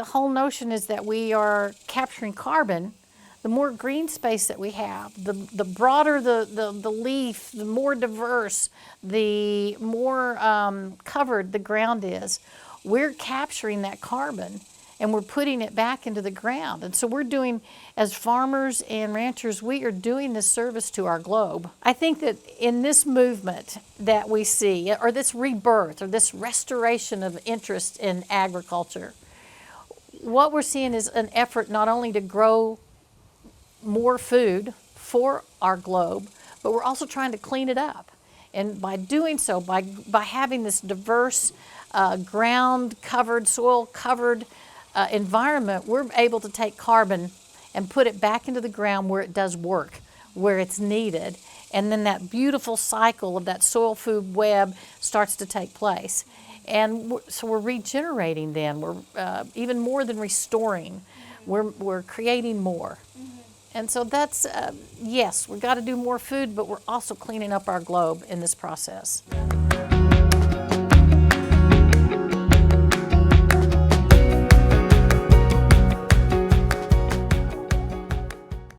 the whole notion is that we are capturing carbon. The more green space that we have, the broader the leaf, the more diverse, the more covered the ground is. We're capturing that carbon and we're putting it back into the ground. And so we're doing, as farmers and ranchers, we are doing this service to our globe. I think that in this movement that we see, or this rebirth, or this restoration of interest in agriculture, what we're seeing is an effort not only to grow more food for our globe, but we're also trying to clean it up. And by doing so, by having this diverse ground-covered, soil-covered environment, we're able to take carbon and put it back into the ground where it does work, where it's needed. And then that beautiful cycle of that soil food web starts to take place. And so we're regenerating then. We're even more than restoring. We're creating more. And so that's, yes, we've got to do more food, but we're also cleaning up our globe in this process.